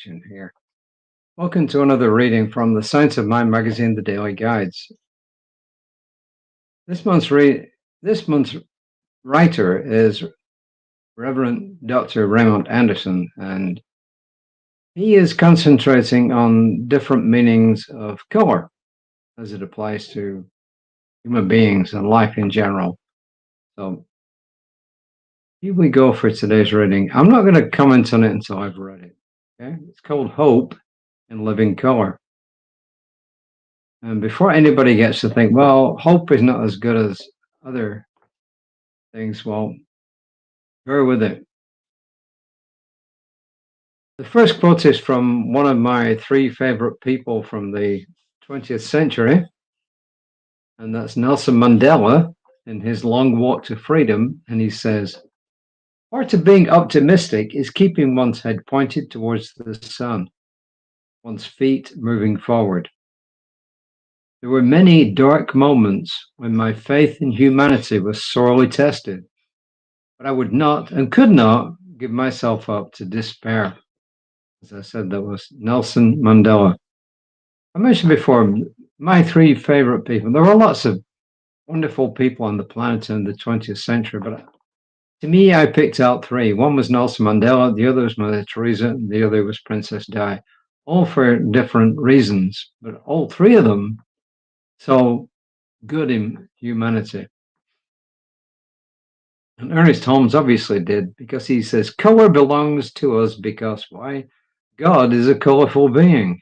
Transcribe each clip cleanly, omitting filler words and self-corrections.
connection here. Welcome to another reading from the Science of Mind magazine, The Daily Guides. This month's writer is Reverend Dr. Raymond Anderson, and he is concentrating on different meanings of color as it applies to human beings and life in general. So here we go for today's reading. I'm not going to comment on it until I've read it. Okay, it's called Hope in Living Color. And before anybody gets to think, well, hope is not as good as other things, well, bear with it. The first quote is from one of my three favorite people from the 20th century, and that's Nelson Mandela in his Long Walk to Freedom. And he says, part of being optimistic is keeping one's head pointed towards the sun, one's feet moving forward. There were many dark moments when my faith in humanity was sorely tested, but I would not and could not give myself up to despair. As I said, that was Nelson Mandela. I mentioned before, my three favorite people. There were lots of wonderful people on the planet in the 20th century, but to me, I picked out three. One was Nelson Mandela, the other was Mother Teresa, and the other was Princess Di, all for different reasons, but all three of them saw good in humanity. And Ernest Holmes obviously did, because he says, color belongs to us because why? God is a colorful being.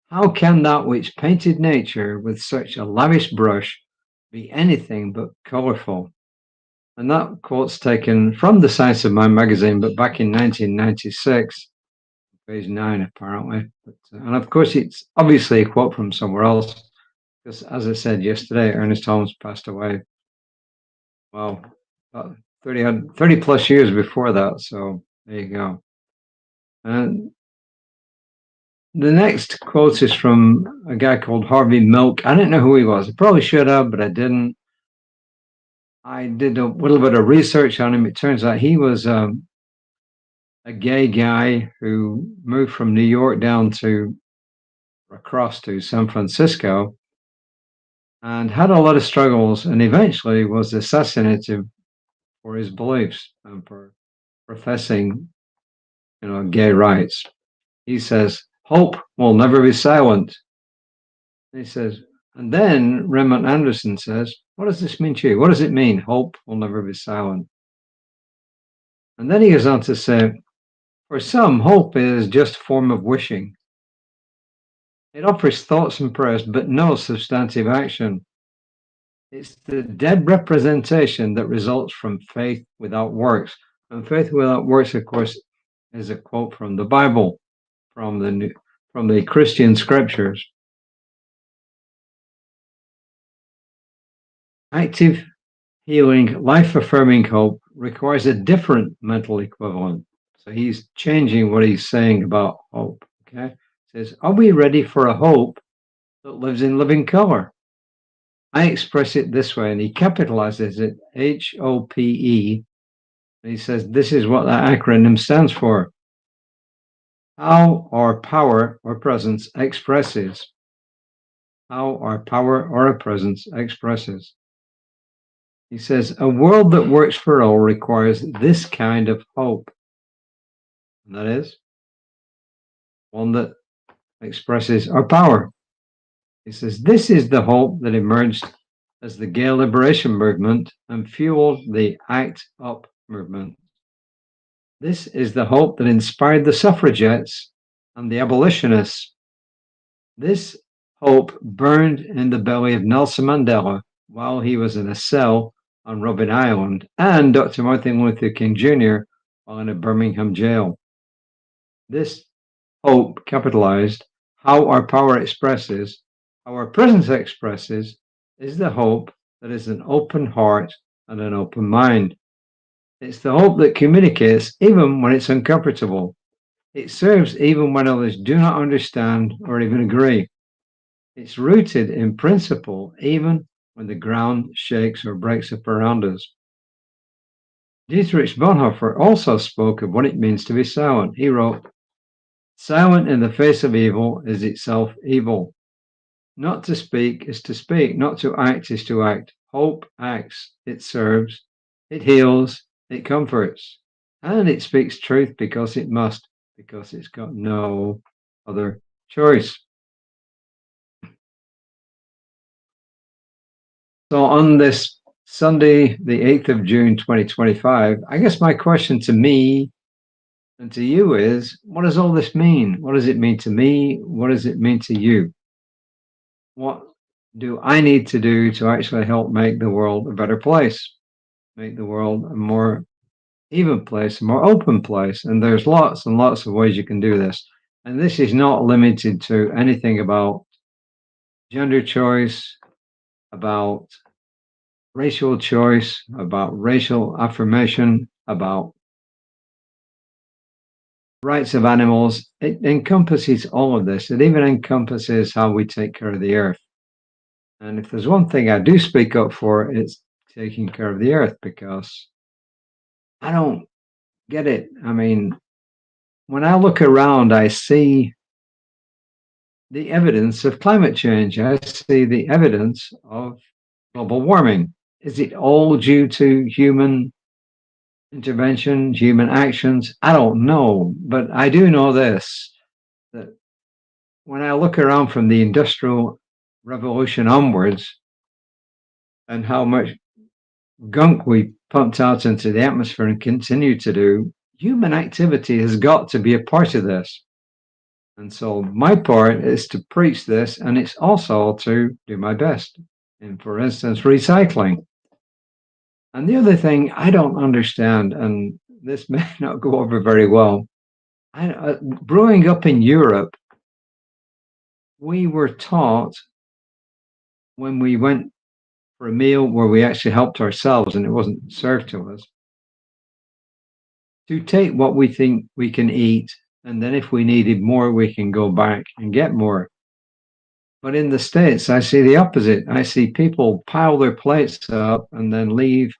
How can that which painted nature with such a lavish brush be anything but colorful? And that quote's taken from the Science of Mind magazine, but back in 1996, page 9 apparently. And of course, it's obviously a quote from somewhere else, because as I said yesterday, Ernest Holmes passed away, well, about 30 plus years before that. So there you go. And the next quote is from a guy called Harvey Milk. I didn't know who he was. I probably should have, but I didn't. I did a little bit of research on him. It turns out he was a gay guy who moved from New York down to across to San Francisco and had a lot of struggles, and eventually was assassinated for his beliefs and for professing, gay rights. He says, hope will never be silent. He says, and then Raymond Anderson says, what does this mean to you? What does it mean? Hope will never be silent. And then he goes on to say, for some, hope is just a form of wishing. It offers thoughts and prayers, but no substantive action. It's the dead representation that results from faith without works. And faith without works, of course, is a quote from the Bible, from the Christian scriptures. Active, healing, life-affirming hope requires a different mental equivalent. So he's changing what he's saying about hope. Okay, he says, are we ready for a hope that lives in living color? I express it this way, and he capitalizes it, HOPE. And he says, this is what that acronym stands for. How our power or presence expresses. How our power or presence expresses. He says, a world that works for all requires this kind of hope. And that is one that expresses our power. He says, this is the hope that emerged as the gay liberation movement and fueled the ACT UP movement. This is the hope that inspired the suffragettes and the abolitionists. This hope burned in the belly of Nelson Mandela while he was in a cell on Robben Island, and Dr. Martin Luther King Jr. while in a Birmingham jail. This hope, capitalized, how our power expresses, how our presence expresses, is the hope that is an open heart and an open mind. It's the hope that communicates even when it's uncomfortable. It serves even when others do not understand or even agree. It's rooted in principle even when the ground shakes or breaks up around us. Dietrich Bonhoeffer also spoke of what it means to be silent. He wrote, Silent in the face of evil is itself evil. Not to speak is to speak. Not to act is to act. Hope acts. It serves. It heals. It comforts. And it speaks truth because it must, because it's got no other choice. So on this Sunday, the 8th of June, 2025, I guess my question to me and to you is, what does all this mean? What does it mean to me? What does it mean to you? What do I need to do to actually help make the world a better place, make the world a more even place, a more open place? And there's lots and lots of ways you can do this. And this is not limited to anything about gender choice, about racial choice, about racial affirmation, about rights of animals. It encompasses all of this. It even encompasses how we take care of the earth. And if there's one thing I do speak up for, it's taking care of the earth, because I don't get it. I mean, when I look around, I see the evidence of climate change. I see the evidence of global warming. Is it all due to human intervention, human actions? I don't know. But I do know this, that when I look around from the Industrial Revolution onwards and how much gunk we pumped out into the atmosphere and continue to do, human activity has got to be a part of this. And so my part is to preach this, and it's also to do my best in, for instance, recycling. And the other thing I don't understand, and this may not go over very well, growing up in Europe, we were taught when we went for a meal where we actually helped ourselves and it wasn't served to us, to take what we think we can eat, and then if we needed more, we can go back and get more. But in the States, I see the opposite. I see people pile their plates up and then leave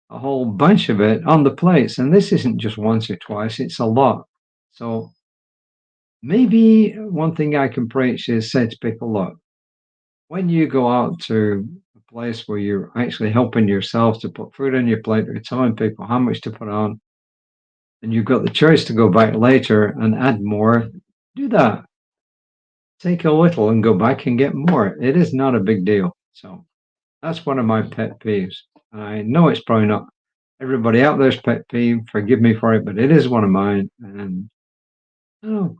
a whole bunch of it on the plates. And this isn't just once or twice, it's a lot. So maybe one thing I can preach is say to people, look, when you go out to a place where you're actually helping yourself to put food on your plate or telling people how much to put on, and you've got the choice to go back later and add more, do that. Take a little and go back and get more. It is not a big deal. So that's one of my pet peeves. I know it's probably not everybody out there's pet peeve. Forgive me for it, but it is one of mine. And oh,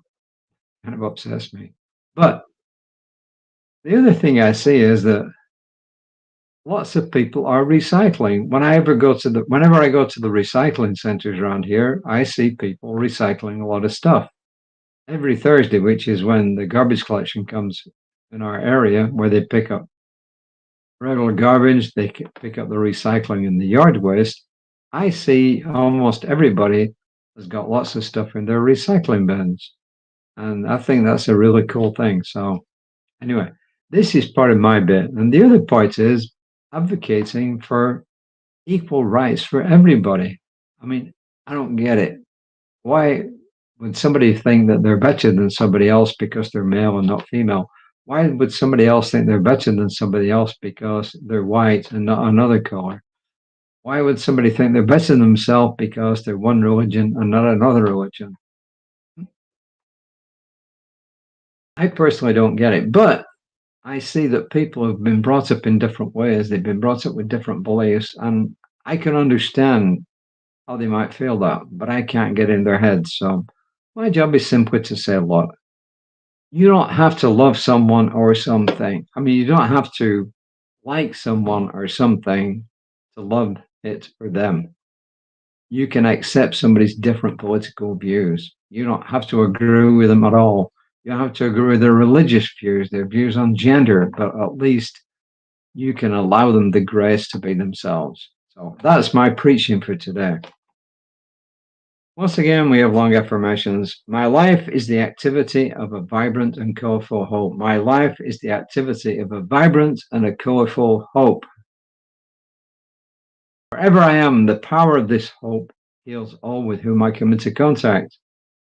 kind of upsets me. But the other thing I see is that lots of people are recycling. Whenever I go to the recycling centers around here, I see people recycling a lot of stuff. Every Thursday, which is when the garbage collection comes in our area, where they pick up regular garbage, they pick up the recycling and the yard waste. I see almost everybody has got lots of stuff in their recycling bins. And I think that's a really cool thing. So anyway, this is part of my bit. And the other part is advocating for equal rights for everybody. I mean, I don't get it. Why would somebody think that they're better than somebody else because they're male and not female? Why would somebody else think they're better than somebody else because they're white and not another color? Why would somebody think they're better than themselves because they're one religion and not another religion? I personally don't get it, but I see that people have been brought up in different ways. They've been brought up with different beliefs, and I can understand how they might feel that, but I can't get in their heads. So my job is simply to say, look, you don't have to love someone or something. I mean, you don't have to like someone or something to love it or them. You can accept somebody's different political views. You don't have to agree with them at all. You don't have to agree with their religious views, their views on gender, but at least you can allow them the grace to be themselves. So that's my preaching for today. Once again, we have long affirmations. My life is the activity of a vibrant and colorful hope. My life is the activity of a vibrant and a colorful hope. Wherever I am, the power of this hope heals all with whom I come into contact.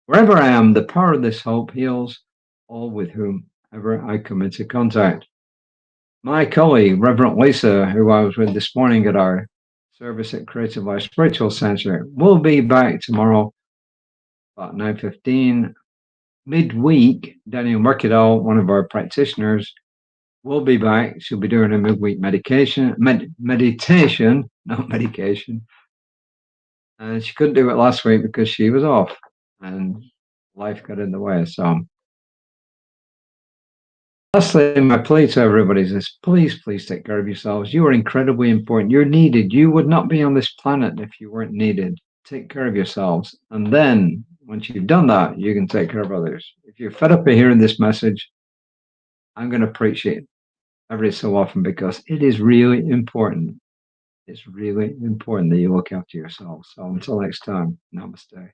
Wherever I am, the power of this hope heals all with whomever I come into contact. My colleague, Reverend Lisa, who I was with this morning at our service at Creative Life Spiritual Center, will be back tomorrow about 9:15. Midweek, Daniel Mercadal, one of our practitioners, will be back. She'll be doing a midweek meditation, not medication. And she couldn't do it last week because she was off and life got in the way. So, lastly, my plea to everybody is this: please, please take care of yourselves. You are incredibly important. You're needed. You would not be on this planet if you weren't needed. Take care of yourselves. And then, once you've done that, you can take care of others. If you're fed up of hearing this message, I'm going to preach it every so often because it is really important. It's really important that you look after yourself. So until next time, namaste.